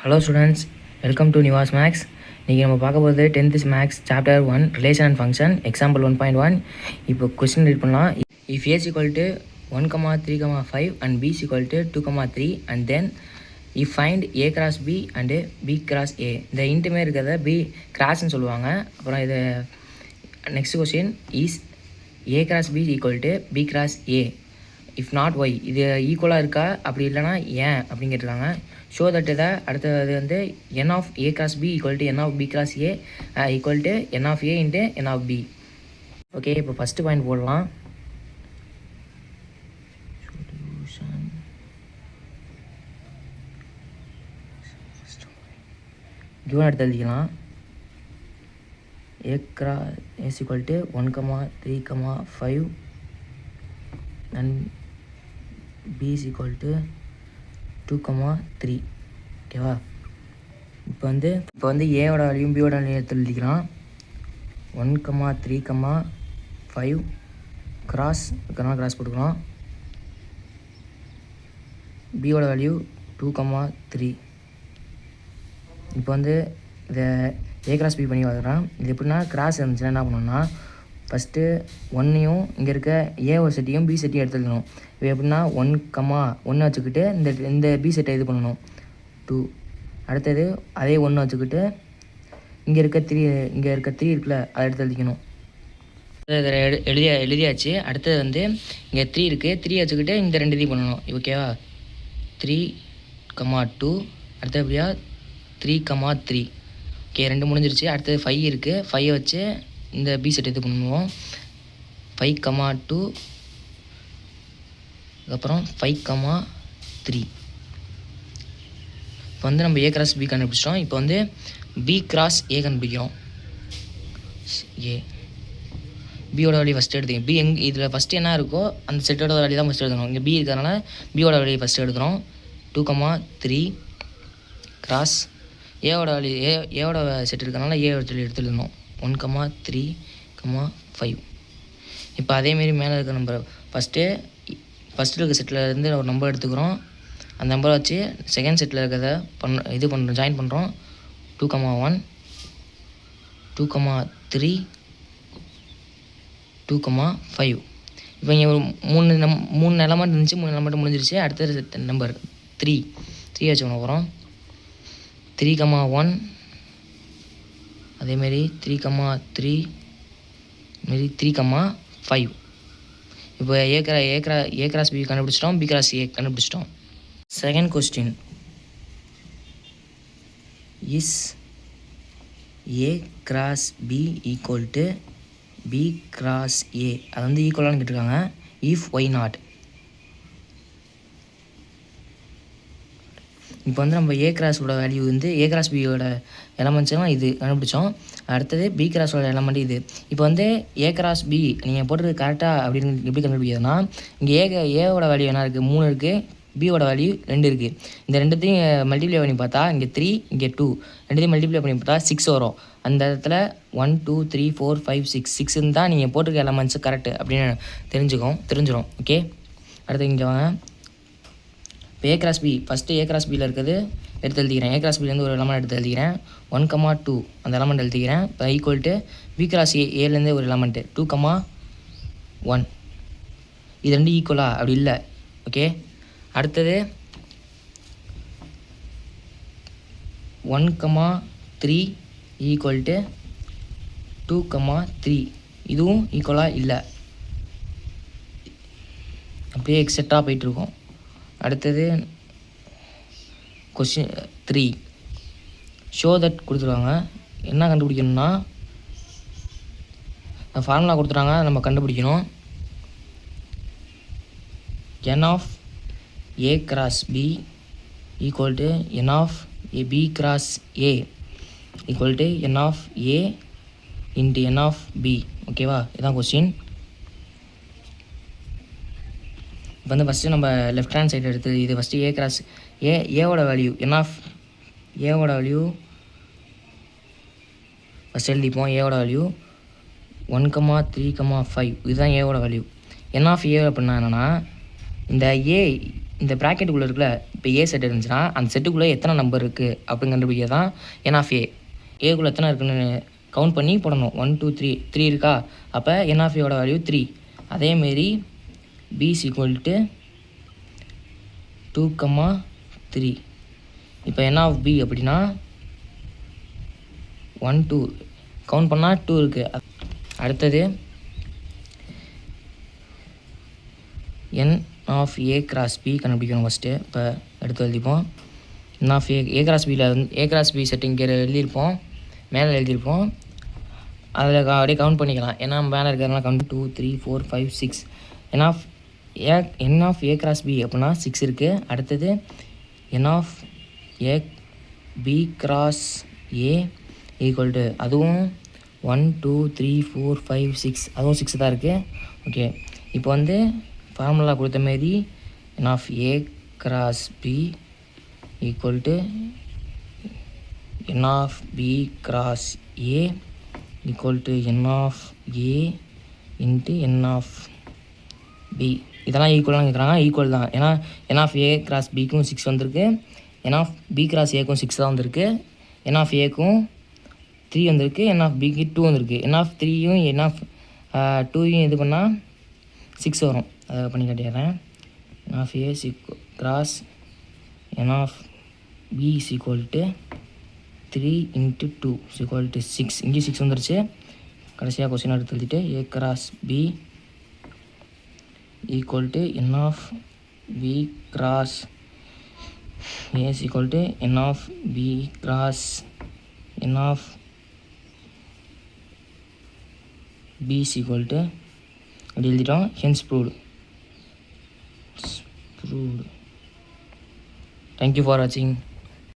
Hello students, welcome to Nivas maths. இன்றைக்கி நம்ம பார்க்க போகிறது 10th maths chapter 1 relation and function example 1.1. இப்போ கொஸ்டின் ரீட் பண்ணலாம். If A equal to 1,3,5 and B equal to 2,3 and then if find A cross B and B cross A. இந்த இன்ட்டுமே இருக்கிறத B கிராஸ்ன்னு சொல்லுவாங்க. அப்புறம் இது next question is A cross B equal to B cross A. If not why. இது ஈக்குவலாக இருக்கா, அப்படி இல்லைனா ஏன் அப்படின்னு கேட்டிருக்காங்க. ஷோ தட் இதை அடுத்தது வந்து n of A cross B equal to n of B cross A equal to n of A into n of B. Okay, இப்போ ஃபஸ்ட்டு பாயிண்ட் போடலாம். கிவன் எடுத்து எழுதிக்கலாம். A cross is equal to 1,3,5 and b is equal to 2,3. ஓகேவா? இப்போ வந்து ஏவோட வேல்யூம் பியோட வேல்யூ எடுத்து எழுதிக்கலாம். 1,3,5 கிராஸ் போட்டுக்கலாம். பியோட வேல்யூ 2,3. இப்போ வந்து இதை ஏ கிராஸ் பி பண்ணி பார்க்குறேன். இது எப்படின்னா கிராஸ் இருந்துச்சுன்னா என்ன பண்ணணும்னா ஃபஸ்ட்டு ஒன்றையும் இங்கே இருக்க ஏ ஒரு செட்டையும் பி செட்டையும் எடுத்துக்கணும். இப்போ எப்படின்னா 1,1 வச்சுக்கிட்டு இந்த பி செட்டை இது பண்ணணும் 2. அடுத்தது அதே 1 வச்சுக்கிட்டு இங்கே இருக்க 3 இருக்குல்ல, அதை எடுத்து எழுதிக்கணும். எழுதியாச்சு. அடுத்தது வந்து இங்கே 3 இருக்குது. 3 வச்சுக்கிட்டு இந்த 2 இது பண்ணணும். ஓகேவா? 3,2 அடுத்தபடியா 3,3. ஓகே, 2 முடிஞ்சிருச்சு. அடுத்தது 5 இருக்குது. 5 வச்சு இந்த பி செட் இது பண்ணுவோம். 5,2 அதுக்கப்புறம் 5,3. இப்போ வந்து நம்ம ஏ கிராஸ் பி கண்டுபிடிச்சிட்டோம். இப்போ வந்து பி கிராஸ் ஏ கண்டுபிடிக்கிறோம். ஏ பியோட வேல்யூ ஃபஸ்ட்டு எடுத்துக்கோங்க. பி இதில் ஃபஸ்ட்டு என்ன இருக்கோ அந்த செட்டோட வேல்யூ தான் ஃபஸ்ட்டு எடுக்கணும். இங்கே பி இருக்கிறதுனால பியோட வேல்யூ ஃபஸ்ட்டு எடுக்கிறோம். 2,3 கிராஸ் ஏவோட வேல்யூ ஏவோட செட் இருக்கிறதுனால ஏ எடுத்துக்கணும். 1,3,5. இப்போ அதேமாரி மேலே இருக்க நம்பர் ஃபஸ்ட்டு இருக்க செட்டில் இருந்து ஒரு நம்பர் எடுத்துக்கிறோம். அந்த நம்பரை வச்சு செகண்ட் செட்டில் இருக்கிறத ஜாயின் பண்ணுறோம். 2,1 2,3 2,5. இப்போ இங்கே ஒரு 3 எலமெண்ட் இருந்துச்சு. 3 எலமெண்ட் முடிஞ்சிருச்சு. அடுத்தது நம்பர் 3 வச்சு பண்ண போகிறோம். 3,1 அதேமாரி 3,3 மாரி 3,5. இப்போ ஏ கிராஸ் பி கண்டுபிடிச்சிட்டோம். பி கிராஸ் ஏ கண்டுபிடிச்சிட்டோம். Second question is A cross B equal to B cross A. அது வந்து ஈக்குவலானு கேட்டிருக்காங்க. If why not. இப்போ வந்து நம்ம ஏ கிராஸோட வேல்யூ வந்து ஏ கிராஸ் பியோட எலமெண்ட்ஸ்லாம் இது கண்டுபிடிச்சோம். அடுத்தது பி கிராஸோட எலமெண்ட் இது. இப்போ வந்து ஏ கிராஸ் பி நீங்கள் போட்டது கரெக்டாக அப்படின்னு எப்படி கண்டுபிடிக்கிறதுனா, இங்கே ஏவோட வேல்யூ என்ன இருக்குது? 3 இருக்குது. பியோட வேல்யூ 2 இருக்குது. இந்த ரெண்டுத்தையும் மல்டிப்ளை பண்ணி பார்த்தா இங்கே 3 இங்கே 2 ரெண்டுத்தையும் மல்டிப்ளை பண்ணி பார்த்தா 6 வரும். அந்த இடத்துல 1 2 3 4 5 6 தான் நீங்கள் போட்டிருக்க எலமெண்ட்ஸு கரெக்டு அப்படின்னு தெரிஞ்சிடும். ஓகே, அடுத்து இங்கே வாங்க. இப்போ A cross B first A cross பியில் இருக்கிறது எடுத்து எழுதிக்கிறேன். ஏ கிராஸ் பிலேருந்து ஒரு எலமெண்ட் எடுத்து எழுதிக்கிறேன். 1,2 அந்த எலமெண்ட் எழுதிக்கிறேன். இப்போ ஈக்குவல் டு பி கிராஸ் ஏலேருந்து ஒரு எலமெண்ட்டு 2,1. இது 2 ஈக்குவலா? அப்படி இல்லை. ஓகே, அடுத்தது 1,3 ஈக்குவல் டு 2,3. இதுவும் ஈக்குவலாக இல்லை. அப்படியே எக்ஸெட்ரா போயிட்டுருக்கோம். அடுத்தது கொஸ்டின் 3 ஷோ தட் கொடுத்துருவாங்க. என்ன கண்டுபிடிக்கணும்னா ஃபார்முலா கொடுத்துட்டாங்க, நம்ம கண்டுபிடிக்கணும். N of A cross B equal to n of A B cross A equal to n of A into n of B. ஓகேவா? இதுதான் கொஸ்டின். இப்போ வந்து ஃபஸ்ட்டு நம்ம லெஃப்ட் ஹேண்ட் சைடு எடுத்து இது ஃபஸ்ட்டு ஏ கிராஸ் ஏவோட வேல்யூ என் ஆஃப் ஏவோட value first எழுதிப்போம். ஏவோட வேல்யூ 1,3,5 இதுதான் ஏவோட வேல்யூ. என் ஆஃப் ஏ அப்படின்னா என்னென்னா இந்த ஏ இந்த ப்ராக்கெட்டுக்குள்ளே இருக்குல்ல, இப்போ ஏ செட் இருந்துச்சுன்னா அந்த செட்டுக்குள்ளே எத்தனை நம்பர் இருக்குது அப்படின்னு கண்டுபிடிக்க தான் என் ஆஃப் ஏக்குள்ளே எத்தனை இருக்குன்னு கவுண்ட் பண்ணி போடணும். 1 2 3 3 இருக்கா, அப்போ என் ஆஃப் ஏவோட வேல்யூ 3. அதேமாரி பி ஈக்குவல் டு 2, 3. இப்போ என் ஆஃப் பி அப்படின்னா 1 2 கவுண்ட் பண்ணால் 2 இருக்குது. அடுத்தது n of A cross B கண்டுபிடிக்கணும் ஃபஸ்ட்டு. இப்போ எடுத்து எழுதிப்போம். என் ஆஃப் ஏ கிராஸ் பியில் வந்து ஏ கிராஸ் பி செட் இங்கே எழுதியிருப்போம், மேலே எழுதியிருப்போம். அதில் அப்படியே கவுண்ட் பண்ணிக்கலாம். ஏன்னா மேலே இருக்கிறதுனால count 2 3 4 5 6. N of A cross B அப்படின்னா 6 இருக்குது. அடுத்தது n of A B cross A equal to அதுவும் 1 2 3 4 5 6, அதுவும் 6 தான் இருக்குது. ஓகே, இப்போ வந்து ஃபார்முலா கொடுத்த மாரி n of A cross B equal to n of B cross A equal to n of A into n of B. இதெல்லாம் ஈக்குவலாக கேட்குறாங்க. ஈக்குவல் தான், ஏன்னா என் ஆஃப் ஏ கிராஸ் பிக்கும் 6 வந்திருக்கு, என் ஆஃப் பி கிராஸ் ஏக்கும் 6 தான் வந்திருக்கு, என் ஆஃப் ஏக்கும் 3 வந்திருக்கு, என் ஆஃப் பிக்கு 2 வந்திருக்கு. என் ஆஃப் 3யும் என் ஆஃப் 2யும் இது பண்ணால் 6 வரும். அதை பண்ணி காட்டிடுறேன். N of A cross n of B is equal to 3 × 2 is equal to 6. இங்கே 6 வந்துருச்சு. கடைசியாக கொஸ்டின் எடுத்து எழுதிட்டு A cross B equal to n of B cross A is equal to n of B cross n of B is equal to அப்படி எழுதிட்டோம். Hence proved. Thank you for watching.